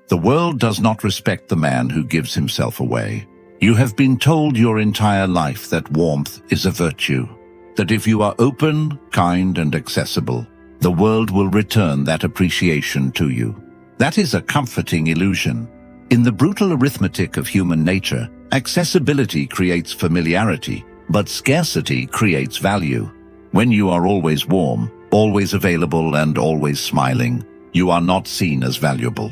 The world does not respect the man who gives himself away. You have been told your entire life that warmth is a virtue, that if you are open, kind, and accessible, the world will return that appreciation to you. That is a comforting illusion. In the brutal arithmetic of human nature, accessibility creates familiarity, but scarcity creates value. When you are always warm, always available, and always smiling, you are not seen as valuable.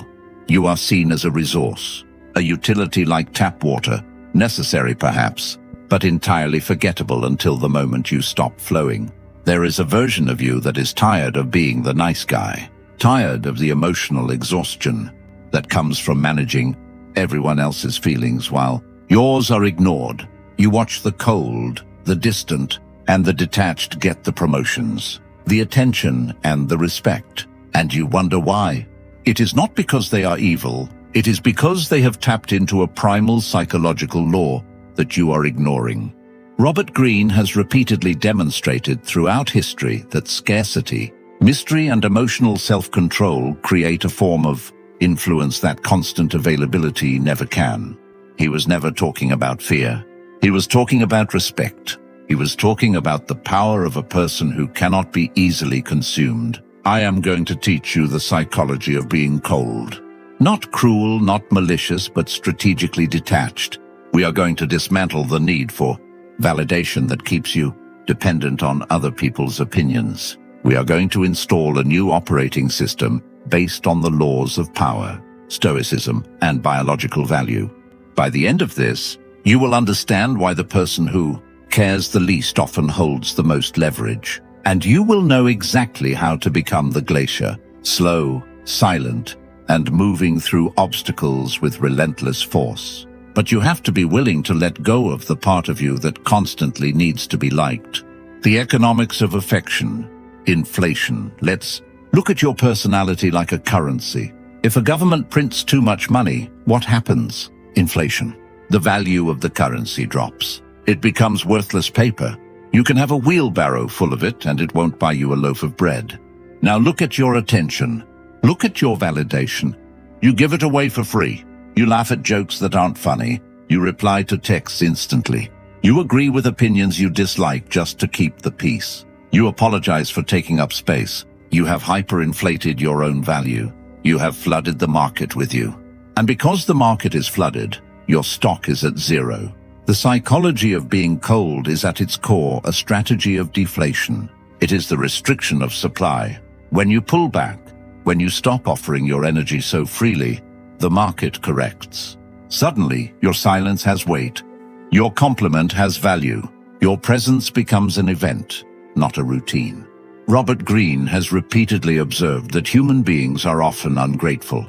You are seen as a resource, a utility like tap water, necessary perhaps, but entirely forgettable until the moment you stop flowing. There is a version of you that is tired of being the nice guy, tired of the emotional exhaustion that comes from managing everyone else's feelings while yours are ignored. You watch the cold, the distant, and the detached get the promotions, the attention and the respect, and you wonder why. It is not because they are evil, it is because they have tapped into a primal psychological law that you are ignoring. Robert Greene has repeatedly demonstrated throughout history that scarcity, mystery, and emotional self-control create a form of influence that constant availability never can. He was never talking about fear. He was talking about respect. He was talking about the power of a person who cannot be easily consumed. I am going to teach you the psychology of being cold. Not cruel, not malicious, but strategically detached. We are going to dismantle the need for validation that keeps you dependent on other people's opinions. We are going to install a new operating system based on the laws of power, stoicism, and biological value. By the end of this, you will understand why the person who cares the least often holds the most leverage, and you will know exactly how to become the Glacier, slow, silent, and moving through obstacles with relentless force. But you have to be willing to let go of the part of you that constantly needs to be liked. The economics of affection, inflation. Let's look at your personality like a currency. If a government prints too much money, what happens? Inflation. The value of the currency drops. It becomes worthless paper. You can have a wheelbarrow full of it and it won't buy you a loaf of bread. Now look at your attention. Look at your validation. You give it away for free. You laugh at jokes that aren't funny. You reply to texts instantly. You agree with opinions you dislike just to keep the peace. You apologize for taking up space. You have hyperinflated your own value. You have flooded the market with you. And because the market is flooded, your stock is at zero. The psychology of being cold is at its core a strategy of deflation. It is the restriction of supply. When you pull back, when you stop offering your energy so freely, the market corrects. Suddenly, your silence has weight. Your compliment has value. Your presence becomes an event, not a routine. Robert Greene has repeatedly observed that human beings are often ungrateful,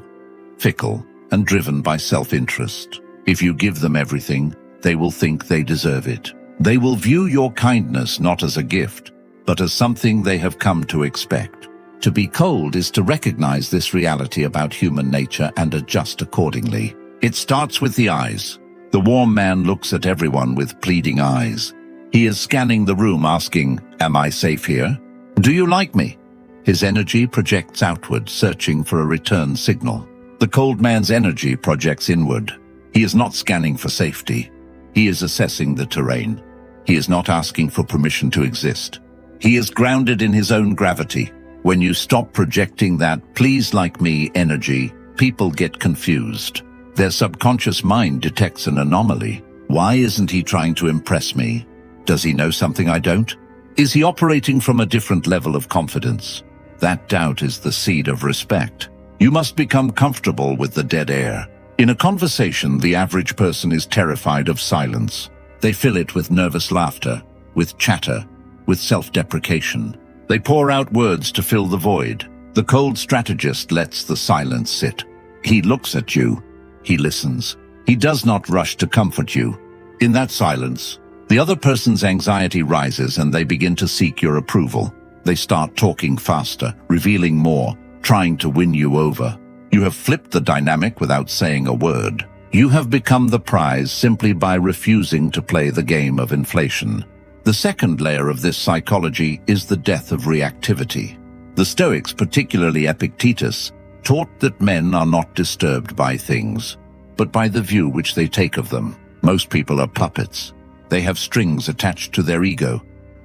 fickle, and driven by self-interest. If you give them everything, they will think they deserve it. They will view your kindness not as a gift, but as something they have come to expect. To be cold is to recognize this reality about human nature and adjust accordingly. It starts with the eyes. The warm man looks at everyone with pleading eyes. He is scanning the room asking, "Am I safe here? Do you like me?" His energy projects outward, searching for a return signal. The cold man's energy projects inward. He is not scanning for safety. He is assessing the terrain. He is not asking for permission to exist. He is grounded in his own gravity. When you stop projecting that "please like me" energy, people get confused. Their subconscious mind detects an anomaly. Why isn't he trying to impress me? Does he know something I don't? Is he operating from a different level of confidence? That doubt is the seed of respect. You must become comfortable with the dead air. In a conversation, the average person is terrified of silence. They fill it with nervous laughter, with chatter, with self-deprecation. They pour out words to fill the void. The cold strategist lets the silence sit. He looks at you. He listens. He does not rush to comfort you. In that silence, the other person's anxiety rises and they begin to seek your approval. They start talking faster, revealing more, trying to win you over. You have flipped the dynamic without saying a word. You have become the prize simply by refusing to play the game of inflation. The second layer of this psychology is the death of reactivity. The Stoics, particularly Epictetus, taught that men are not disturbed by things, but by the view which they take of them. Most people are puppets. They have strings attached to their ego,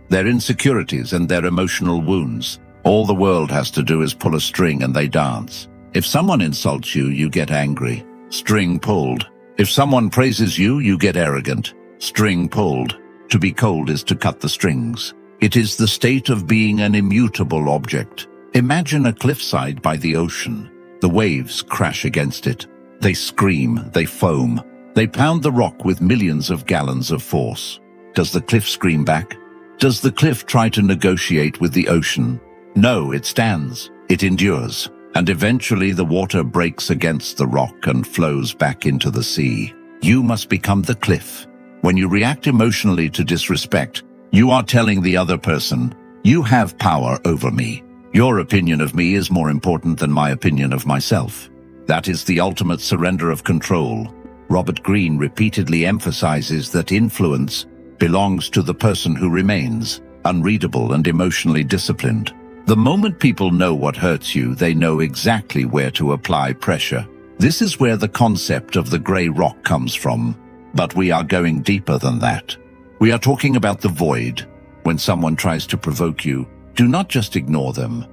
their insecurities and their emotional wounds. All the world has to do is pull a string and they dance. If someone insults you, you get angry. String pulled. If someone praises you, you get arrogant. String pulled. To be cold is to cut the strings. It is the state of being an immutable object. Imagine a cliffside by the ocean. The waves crash against it. They scream, they foam. They pound the rock with millions of gallons of force. Does the cliff scream back? Does the cliff try to negotiate with the ocean? No, it stands. It endures. And eventually the water breaks against the rock and flows back into the sea. You must become the cliff. When you react emotionally to disrespect, you are telling the other person, you have power over me. Your opinion of me is more important than my opinion of myself. That is the ultimate surrender of control. Robert Greene repeatedly emphasizes that influence belongs to the person who remains unreadable and emotionally disciplined. The moment people know what hurts you, they know exactly where to apply pressure. This is where the concept of the gray rock comes from. But we are going deeper than that. We are talking about the void. When someone tries to provoke you, do not just ignore them.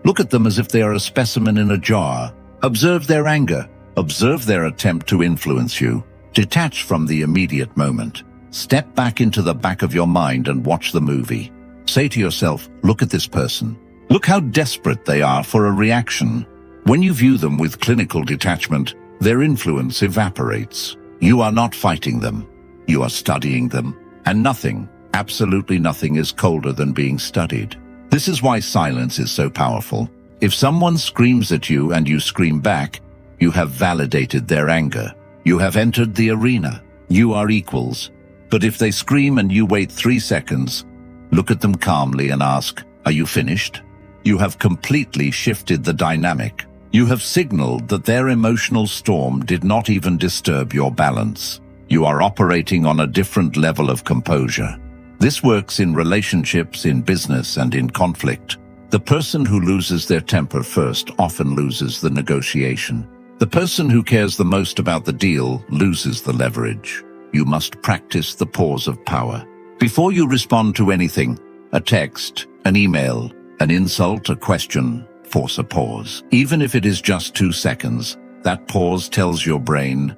Look at them as if they are a specimen in a jar. Observe their anger. Observe their attempt to influence you. Detach from the immediate moment. Step back into the back of your mind and watch the movie. Say to yourself, look at this person. Look how desperate they are for a reaction. When you view them with clinical detachment, their influence evaporates. You are not fighting them. You are studying them. And nothing, absolutely nothing, is colder than being studied. This is why silence is so powerful. If someone screams at you and you scream back, you have validated their anger. You have entered the arena. You are equals. But if they scream and you wait 3 seconds, look at them calmly and ask, are you finished? You have completely shifted the dynamic. You have signaled that their emotional storm did not even disturb your balance. You are operating on a different level of composure. This works in relationships, in business, and in conflict. The person who loses their temper first often loses the negotiation. The person who cares the most about the deal loses the leverage. You must practice the pause of power. Before you respond to anything, a text, an email, an insult, a question, force a pause. Even if it is just 2 seconds, that pause tells your brain,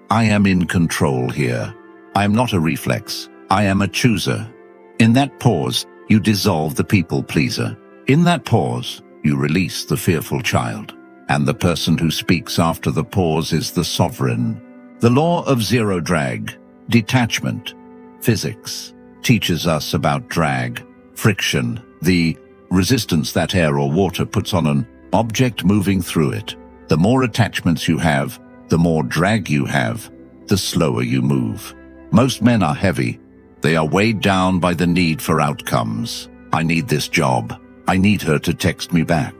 I am in control here. I am not a reflex. I am a chooser. In that pause, you dissolve the people pleaser. In that pause, you release the fearful child. And the person who speaks after the pause is the sovereign. The law of zero drag, detachment, physics, teaches us about drag, friction, the resistance that air or water puts on an object moving through it. The more attachments you have, the more drag you have, the slower you move. Most men are heavy. They are weighed down by the need for outcomes. I need this job. I need her to text me back.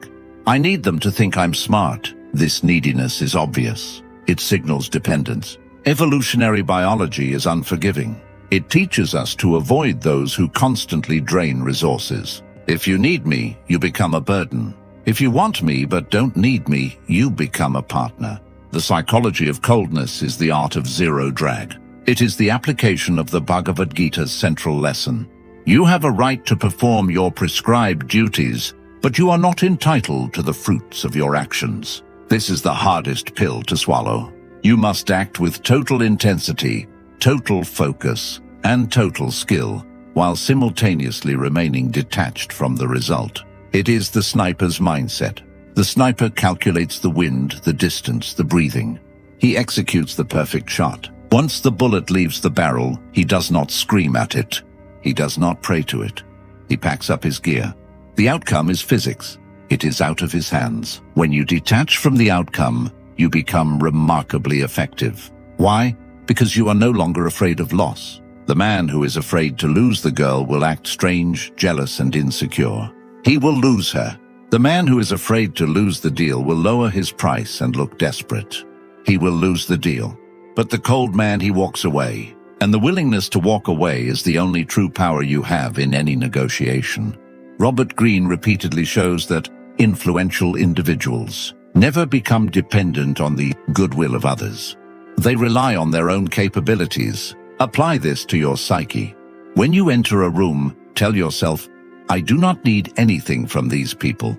I need them to think I'm smart. This neediness is obvious. It signals dependence. Evolutionary biology is unforgiving. It teaches us to avoid those who constantly drain resources. If you need me, you become a burden. If you want me but don't need me, you become a partner. The psychology of coldness is the art of zero drag. It is the application of the Bhagavad Gita's central lesson. You have a right to perform your prescribed duties, but you are not entitled to the fruits of your actions. This is the hardest pill to swallow. You must act with total intensity, total focus, and total skill, while simultaneously remaining detached from the result. It is the sniper's mindset. The sniper calculates the wind, the distance, the breathing. He executes the perfect shot. Once the bullet leaves the barrel, he does not scream at it. He does not pray to it. He packs up his gear. The outcome is physics. It is out of his hands. When you detach from the outcome, you become remarkably effective. Why? Because you are no longer afraid of loss. The man who is afraid to lose the girl will act strange, jealous, and insecure. He will lose her. The man who is afraid to lose the deal will lower his price and look desperate. He will lose the deal. But the cold man, he walks away. And the willingness to walk away is the only true power you have in any negotiation. Robert Greene repeatedly shows that influential individuals, never become dependent on the goodwill of others. They rely on their own capabilities. Apply this to your psyche. When you enter a room, tell yourself, I do not need anything from these people.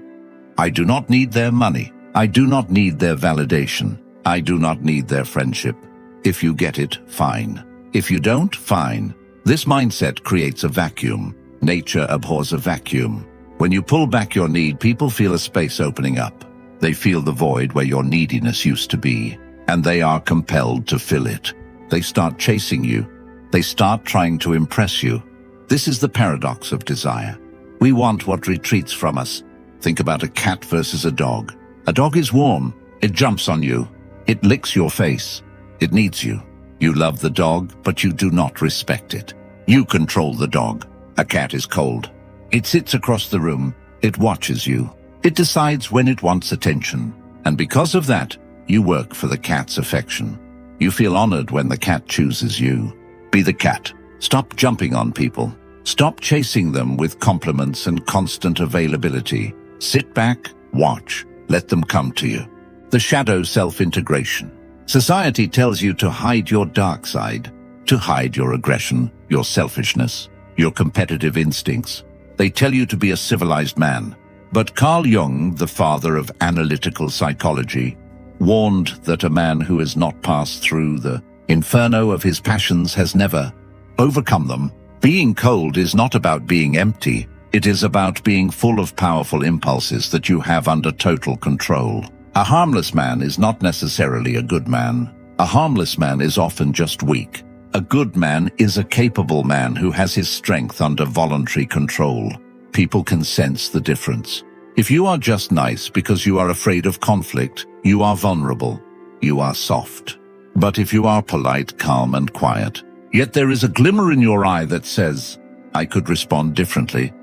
I do not need their money. I do not need their validation. I do not need their friendship. If you get it, fine. If you don't, fine. This mindset creates a vacuum. Nature abhors a vacuum. When you pull back your need, people feel a space opening up. They feel the void where your neediness used to be, and they are compelled to fill it. They start chasing you. They start trying to impress you. This is the paradox of desire. We want what retreats from us. Think about a cat versus a dog. A dog is warm. It jumps on you. It licks your face. It needs you. You love the dog, but you do not respect it. You control the dog. A cat is cold. It sits across the room. It watches you. It decides when it wants attention. And because of that, you work for the cat's affection. You feel honored when the cat chooses you. Be the cat. Stop jumping on people. Stop chasing them with compliments and constant availability. Sit back, watch, let them come to you. The shadow self-integration. Society tells you to hide your dark side, to hide your aggression, your selfishness, your competitive instincts. They tell you to be a civilized man. But Carl Jung, the father of analytical psychology, warned that a man who has not passed through the inferno of his passions has never overcome them. Being cold is not about being empty. It is about being full of powerful impulses that you have under total control. A harmless man is not necessarily a good man. A harmless man is often just weak. A good man is a capable man who has his strength under voluntary control. People can sense the difference. If you are just nice because you are afraid of conflict, you are vulnerable. You are soft. But if you are polite, calm, and quiet, yet there is a glimmer in your eye that says, I could respond differently,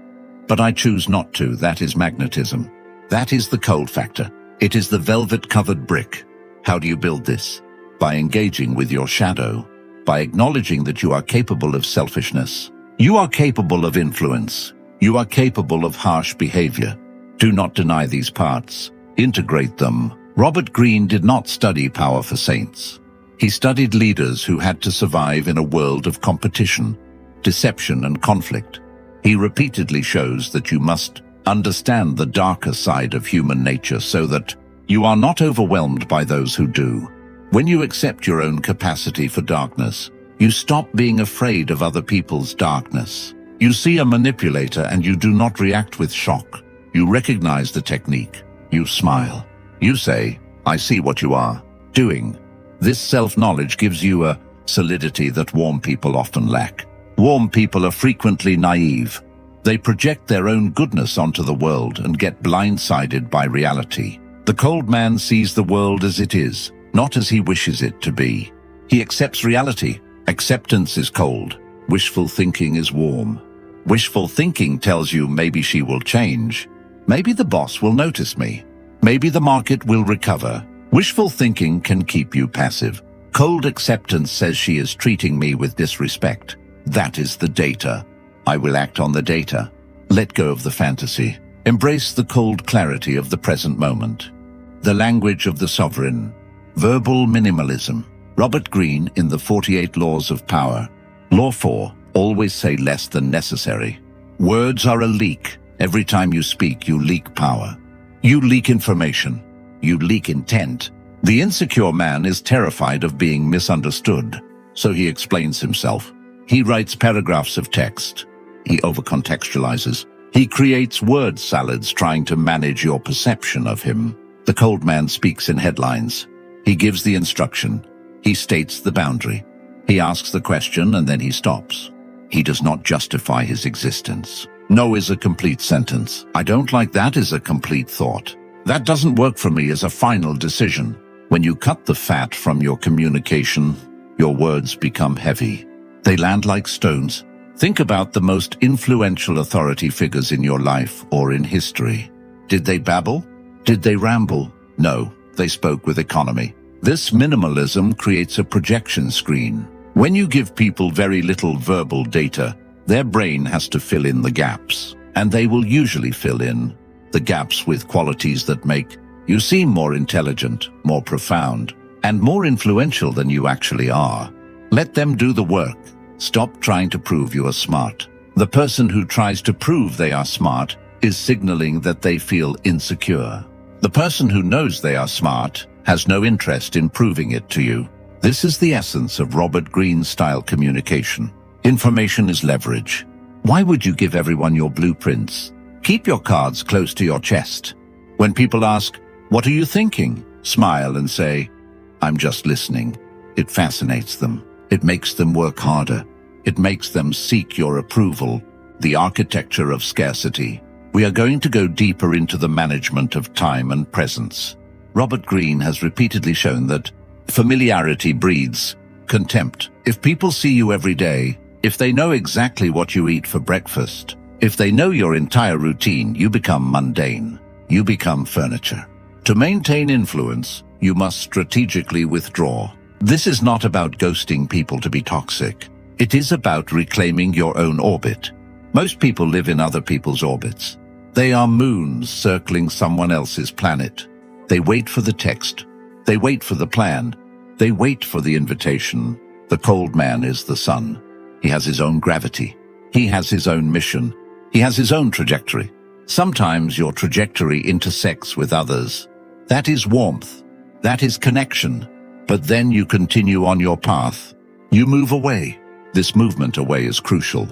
but I choose not to. That is magnetism. That is the cold factor. It is the velvet-covered brick. How do you build this? By engaging with your shadow, by acknowledging that you are capable of selfishness. You are capable of influence. You are capable of harsh behavior. Do not deny these parts. Integrate them. Robert Greene did not study power for saints. He studied leaders who had to survive in a world of competition, deception, and conflict. He repeatedly shows that you must understand the darker side of human nature so that you are not overwhelmed by those who do. When you accept your own capacity for darkness, you stop being afraid of other people's darkness. You see a manipulator and you do not react with shock. You recognize the technique. You smile. You say, I see what you are doing. This self-knowledge gives you a solidity that warm people often lack. Warm people are frequently naive. They project their own goodness onto the world and get blindsided by reality. The cold man sees the world as it is, not as he wishes it to be. He accepts reality. Acceptance is cold. Wishful thinking is warm. Wishful thinking tells you maybe she will change. Maybe the boss will notice me. Maybe the market will recover. Wishful thinking can keep you passive. Cold acceptance says she is treating me with disrespect. That is the data. I will act on the data. Let go of the fantasy. Embrace the cold clarity of the present moment. The language of the sovereign. Verbal minimalism. Robert Greene in the 48 Laws of Power. Law 4. Always say less than necessary. Words are a leak. Every time you speak, you leak power. You leak information. You leak intent. The insecure man is terrified of being misunderstood, so he explains himself. He writes paragraphs of text. He overcontextualizes. He creates word salads trying to manage your perception of him. The cold man speaks in headlines. He gives the instruction. He states the boundary. He asks the question and then he stops. He does not justify his existence. No is a complete sentence. I don't like that is a complete thought. That doesn't work for me as a final decision. When you cut the fat from your communication, your words become heavy. They land like stones. Think about the most influential authority figures in your life or in history. Did they babble? Did they ramble? No, they spoke with economy. This minimalism creates a projection screen. When you give people very little verbal data, their brain has to fill in the gaps, and they will usually fill in the gaps with qualities that make You seem more intelligent, more profound, and more influential than you actually are. Let them do the work. Stop trying to prove you are smart. The person who tries to prove they are smart is signaling that they feel insecure. The person who knows they are smart has no interest in proving it to you. This is the essence of Robert Greene-style communication. Information is leverage. Why would you give everyone your blueprints? Keep your cards close to your chest. When people ask, "What are you thinking?" smile and say, "I'm just listening." It fascinates them. It makes them work harder. It makes them seek your approval. The architecture of scarcity. We are going to go deeper into the management of time and presence. Robert Greene has repeatedly shown that familiarity breeds contempt. If people see you every day, if they know exactly what you eat for breakfast, if they know your entire routine, you become mundane. You become furniture. To maintain influence, you must strategically withdraw. This is not about ghosting people to be toxic. It is about reclaiming your own orbit. Most people live in other people's orbits. They are moons circling someone else's planet. They wait for the text. They wait for the plan. They wait for the invitation. The cold man is the sun. He has his own gravity. He has his own mission. He has his own trajectory. Sometimes your trajectory intersects with others. That is warmth. That is connection. But then you continue on your path. You move away. This movement away is crucial.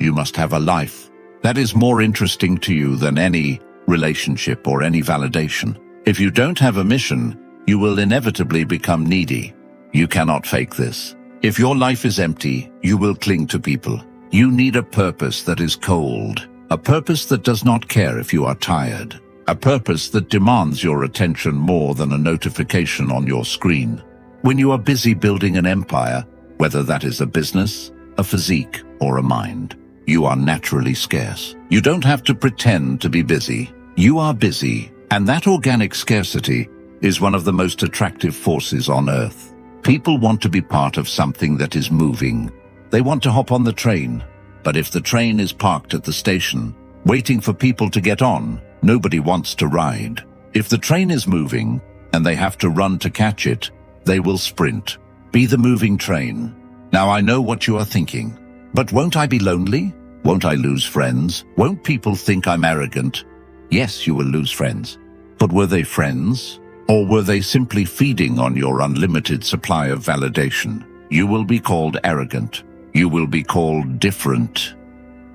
You must have a life that is more interesting to you than any relationship or any validation. If you don't have a mission, you will inevitably become needy. You cannot fake this. If your life is empty, you will cling to people. You need a purpose that is cold, a purpose that does not care if you are tired, a purpose that demands your attention more than a notification on your screen. When you are busy building an empire, whether that is a business, a physique, or a mind, you are naturally scarce. You don't have to pretend to be busy. You are busy, and that organic scarcity is one of the most attractive forces on Earth. People want to be part of something that is moving. They want to hop on the train, but if the train is parked at the station, waiting for people to get on, nobody wants to ride. If the train is moving, and they have to run to catch it, they will sprint. Be the moving train. Now I know what you are thinking. But won't I be lonely? Won't I lose friends? Won't people think I'm arrogant? Yes, you will lose friends. But were they friends? Or were they simply feeding on your unlimited supply of validation? You will be called arrogant. You will be called different.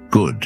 Good.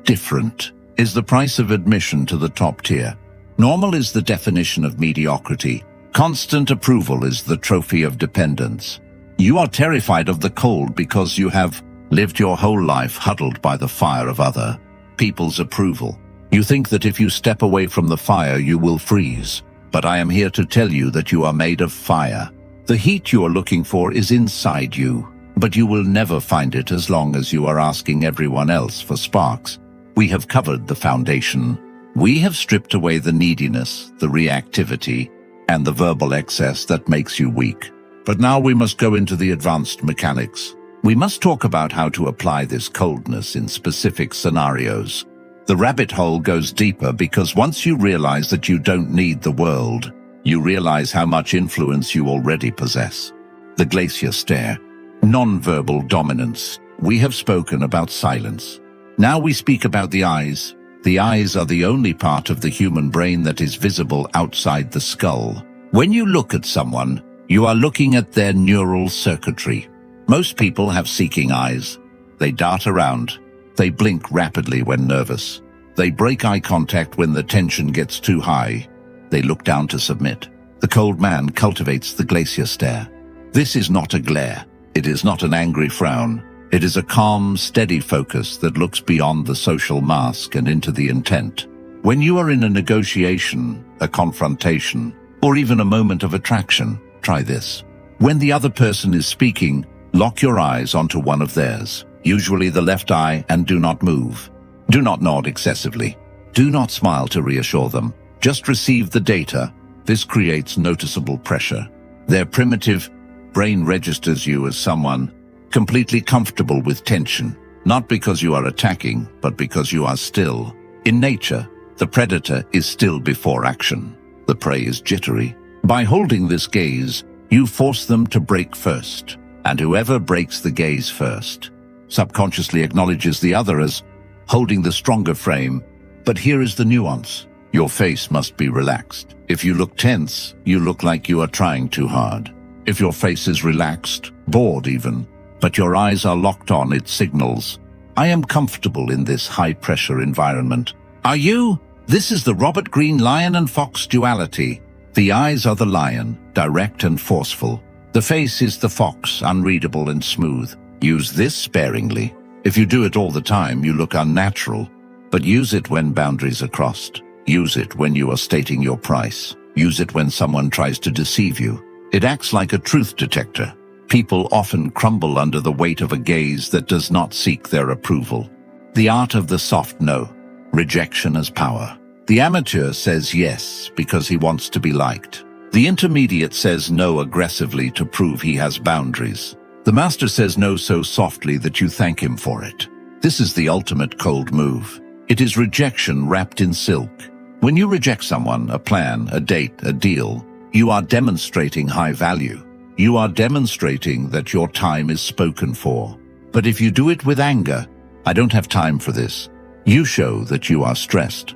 Different is the price of admission to the top tier. Normal is the definition of mediocrity. Constant approval is the trophy of dependence. You are terrified of the cold because you have lived your whole life huddled by the fire of other people's approval. You think that if you step away from the fire, you will freeze. But I am here to tell you that you are made of fire. The heat you are looking for is inside you, but you will never find it as long as you are asking everyone else for sparks. We have covered the foundation. We have stripped away the neediness, the reactivity, and the verbal excess that makes you weak. But now we must go into the advanced mechanics. We must talk about how to apply this coldness in specific scenarios. The rabbit hole goes deeper because once you realize that you don't need the world, you realize how much influence you already possess. The Glacier stare. Non-verbal dominance. We have spoken about silence. Now we speak about the eyes. The eyes are the only part of the human brain that is visible outside the skull. When you look at someone, you are looking at their neural circuitry. Most people have seeking eyes. They dart around. They blink rapidly when nervous. They break eye contact when the tension gets too high. They look down to submit. The cold man cultivates the Glacier stare. This is not a glare. It is not an angry frown. It is a calm, steady focus that looks beyond the social mask and into the intent. When you are in a negotiation, a confrontation, or even a moment of attraction, try this. When the other person is speaking, lock your eyes onto one of theirs, usually the left eye, and do not move. Do not nod excessively. Do not smile to reassure them. Just receive the data. This creates noticeable pressure. Their primitive brain registers you as someone completely comfortable with tension, not because you are attacking, but because you are still. In nature, the predator is still before action. The prey is jittery. By holding this gaze, you force them to break first, and whoever breaks the gaze first subconsciously acknowledges the other as holding the stronger frame. But here is the nuance. Your face must be relaxed. If you look tense, you look like you are trying too hard. If your face is relaxed, bored even, but your eyes are locked on, it signals, I am comfortable in this high-pressure environment. Are you? This is the Robert Greene lion and fox duality. The eyes are the lion, direct and forceful. The face is the fox, unreadable and smooth. Use this sparingly. If you do it all the time, you look unnatural. But use it when boundaries are crossed. Use it when you are stating your price. Use it when someone tries to deceive you. It acts like a truth detector. People often crumble under the weight of a gaze that does not seek their approval. The art of the soft no. Rejection as power. The amateur says yes because he wants to be liked. The intermediate says no aggressively to prove he has boundaries. The master says no so softly that you thank him for it. This is the ultimate cold move. It is rejection wrapped in silk. When you reject someone, a plan, a date, a deal, you are demonstrating high value. You are demonstrating that your time is spoken for. But if you do it with anger, I don't have time for this, you show that you are stressed.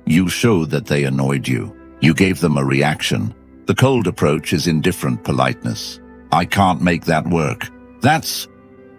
You show that they annoyed you. You gave them a reaction. The cold approach is indifferent politeness. I can't make that work. That's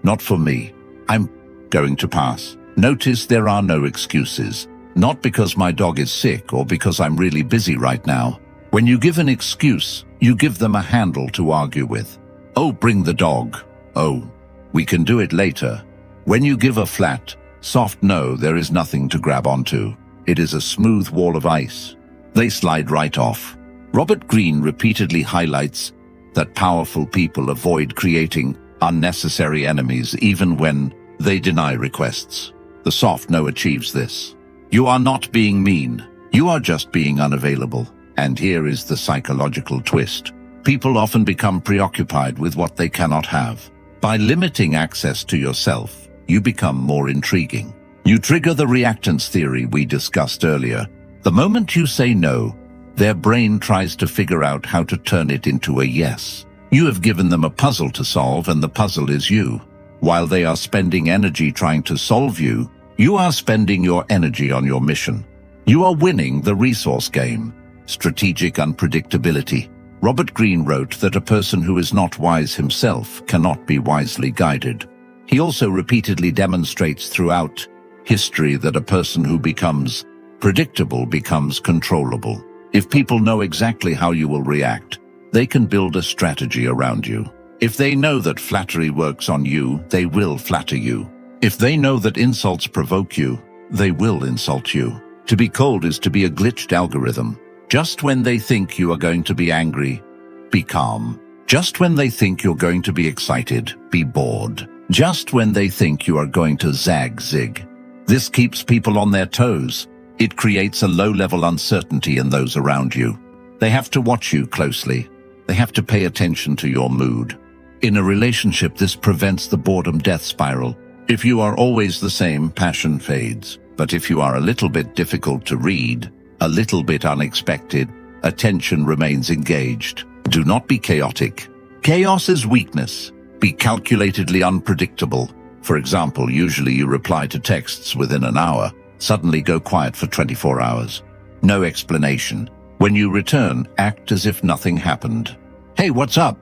not for me. I'm going to pass. Notice there are no excuses. Not because my dog is sick or because I'm really busy right now. When you give an excuse, you give them a handle to argue with. Oh, bring the dog. Oh, we can do it later. When you give a flat, soft no, there is nothing to grab onto. It is a smooth wall of ice. They slide right off. Robert Greene repeatedly highlights that powerful people avoid creating unnecessary enemies even when they deny requests. The soft no achieves this. You are not being mean. You are just being unavailable. And here is the psychological twist. People often become preoccupied with what they cannot have. By limiting access to yourself, you become more intriguing. You trigger the reactance theory we discussed earlier. The moment you say no, their brain tries to figure out how to turn it into a yes. You have given them a puzzle to solve, and the puzzle is you. While they are spending energy trying to solve you, you are spending your energy on your mission. You are winning the resource game. Strategic unpredictability. Robert Greene wrote that a person who is not wise himself cannot be wisely guided. He also repeatedly demonstrates throughout history that a person who becomes predictable becomes controllable. If people know exactly how you will react, they can build a strategy around you. If they know that flattery works on you, they will flatter you. If they know that insults provoke you, they will insult you. To be cold is to be a glitched algorithm. Just when they think you are going to be angry, be calm. Just when they think you're going to be excited, be bored. Just when they think you are going to zig. This keeps people on their toes. It creates a low-level uncertainty in those around you. They have to watch you closely. They have to pay attention to your mood. In a relationship, this prevents the boredom death spiral. If you are always the same, passion fades. But if you are a little bit difficult to read, a little bit unexpected, attention remains engaged. Do not be chaotic. Chaos is weakness. Be calculatedly unpredictable. For example, usually you reply to texts within an hour, suddenly go quiet for 24 hours. No explanation. When you return, act as if nothing happened. Hey, what's up?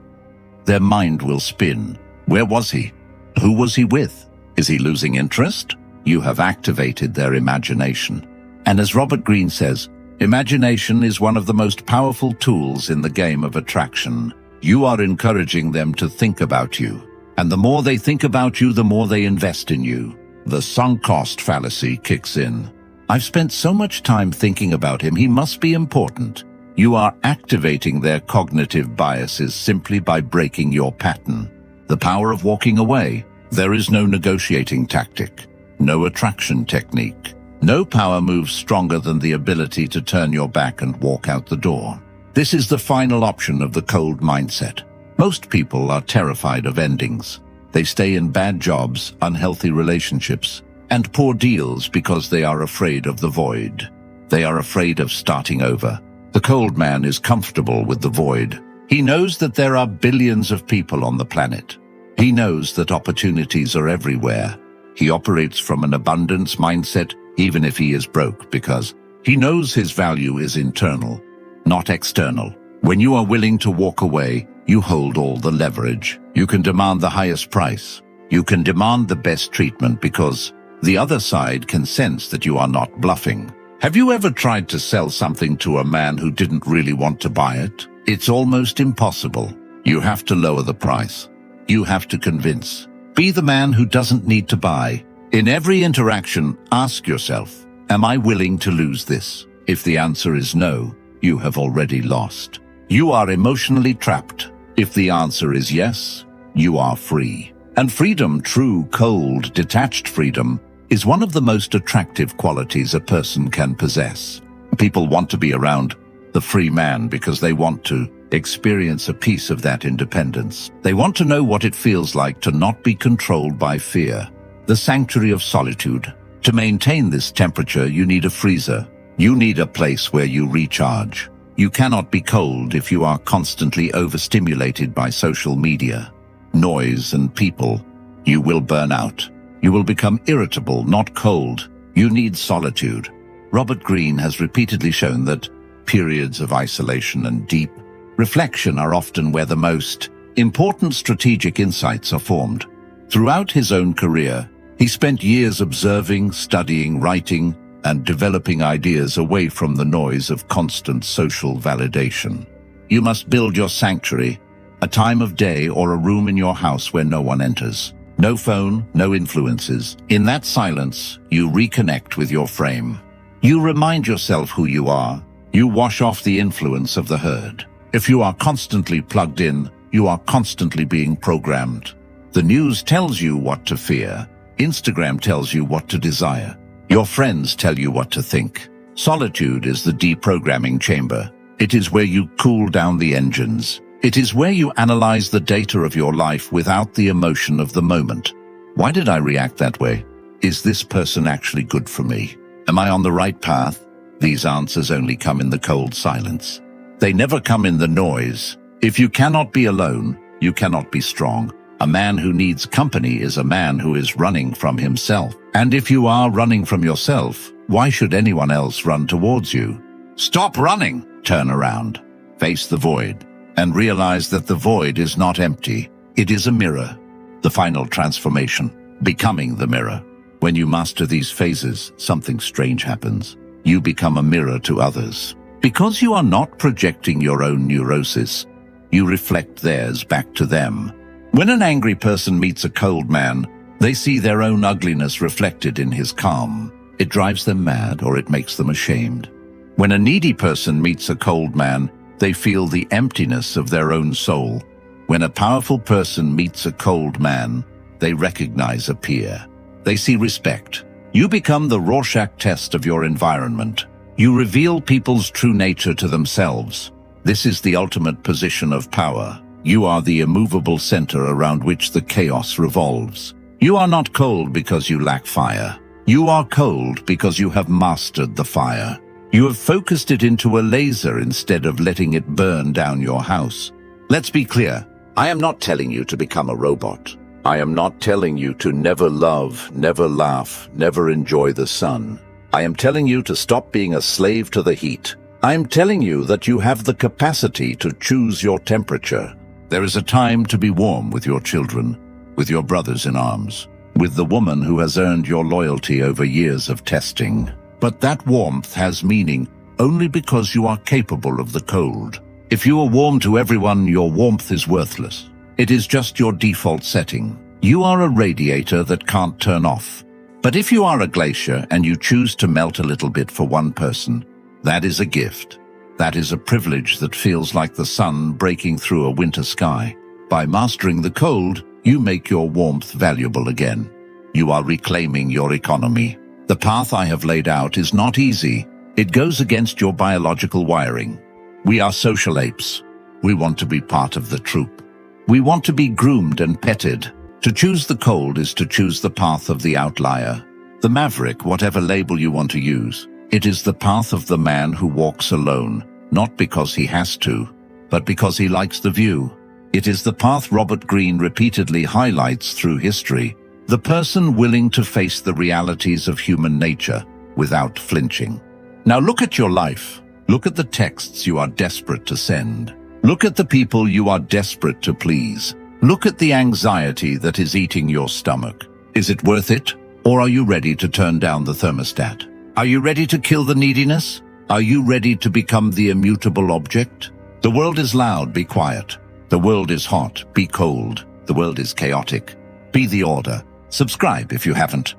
Their mind will spin. Where was he? Who was he with? Is he losing interest? You have activated their imagination. And as Robert Greene says, imagination is one of the most powerful tools in the game of attraction. You are encouraging them to think about you. And the more they think about you, the more they invest in you. The sunk cost fallacy kicks in. I've spent so much time thinking about him, he must be important. You are activating their cognitive biases simply by breaking your pattern. The power of walking away. There is no negotiating tactic, no attraction technique. No power moves stronger than the ability to turn your back and walk out the door. This is the final option of the cold mindset. Most people are terrified of endings. They stay in bad jobs, unhealthy relationships, and poor deals because they are afraid of the void. They are afraid of starting over. The cold man is comfortable with the void. He knows that there are billions of people on the planet. He knows that opportunities are everywhere. He operates from an abundance mindset, even if he is broke, because he knows his value is internal, not external. When you are willing to walk away, you hold all the leverage. You can demand the highest price. You can demand the best treatment because the other side can sense that you are not bluffing. Have you ever tried to sell something to a man who didn't really want to buy it? It's almost impossible. You have to lower the price. You have to convince. Be the man who doesn't need to buy. In every interaction, ask yourself, am I willing to lose this? If the answer is no, you have already lost. You are emotionally trapped. If the answer is yes, you are free. And freedom, true, cold, detached freedom, is one of the most attractive qualities a person can possess. People want to be around the free man because they want to experience a piece of that independence. They want to know what it feels like to not be controlled by fear. The sanctuary of solitude. To maintain this temperature, you need a freezer. You need a place where you recharge. You cannot be cold if you are constantly overstimulated by social media, noise, and people. You will burn out. You will become irritable, not cold. You need solitude. Robert Greene has repeatedly shown that periods of isolation and deep reflection are often where the most important strategic insights are formed. Throughout his own career, he spent years observing, studying, writing, and developing ideas away from the noise of constant social validation. You must build your sanctuary, a time of day or a room in your house where no one enters. No phone, no influences. In that silence, you reconnect with your frame. You remind yourself who you are. You wash off the influence of the herd. If you are constantly plugged in, you are constantly being programmed. The news tells you what to fear. Instagram tells you what to desire. Your friends tell you what to think. Solitude is the deprogramming chamber. It is where you cool down the engines. It is where you analyze the data of your life without the emotion of the moment. Why did I react that way? Is this person actually good for me? Am I on the right path? These answers only come in the cold silence. They never come in the noise. If you cannot be alone, you cannot be strong. A man who needs company is a man who is running from himself. And if you are running from yourself, why should anyone else run towards you? Stop running. Turn around. Face the void. And realize that the void is not empty. It is a mirror. The final transformation, becoming the mirror. When you master these phases, something strange happens. You become a mirror to others. Because you are not projecting your own neurosis, you reflect theirs back to them. When an angry person meets a cold man, they see their own ugliness reflected in his calm. It drives them mad or it makes them ashamed. When a needy person meets a cold man, they feel the emptiness of their own soul. When a powerful person meets a cold man, they recognize a peer. They see respect. You become the Rorschach test of your environment. You reveal people's true nature to themselves. This is the ultimate position of power. You are the immovable center around which the chaos revolves. You are not cold because you lack fire. You are cold because you have mastered the fire. You have focused it into a laser instead of letting it burn down your house. Let's be clear. I am not telling you to become a robot. I am not telling you to never love, never laugh, never enjoy the sun. I am telling you to stop being a slave to the heat. I am telling you that you have the capacity to choose your temperature. There is a time to be warm with your children, with your brothers in arms, with the woman who has earned your loyalty over years of testing. But that warmth has meaning only because you are capable of the cold. If you are warm to everyone, your warmth is worthless. It is just your default setting. You are a radiator that can't turn off. But if you are a glacier and you choose to melt a little bit for one person, that is a gift. That is a privilege that feels like the sun breaking through a winter sky. By mastering the cold, you make your warmth valuable again. You are reclaiming your economy. The path I have laid out is not easy. It goes against your biological wiring. We are social apes. We want to be part of the troop. We want to be groomed and petted. To choose the cold is to choose the path of the outlier, the maverick, whatever label you want to use. It is the path of the man who walks alone, not because he has to, but because he likes the view. It is the path Robert Greene repeatedly highlights through history, the person willing to face the realities of human nature without flinching. Now look at your life. Look at the texts you are desperate to send. Look at the people you are desperate to please. Look at the anxiety that is eating your stomach. Is it worth it? Or are you ready to turn down the thermostat? Are you ready to kill the neediness? Are you ready to become the immutable object? The world is loud, be quiet. The world is hot, be cold. The world is chaotic. Be the order. Subscribe if you haven't.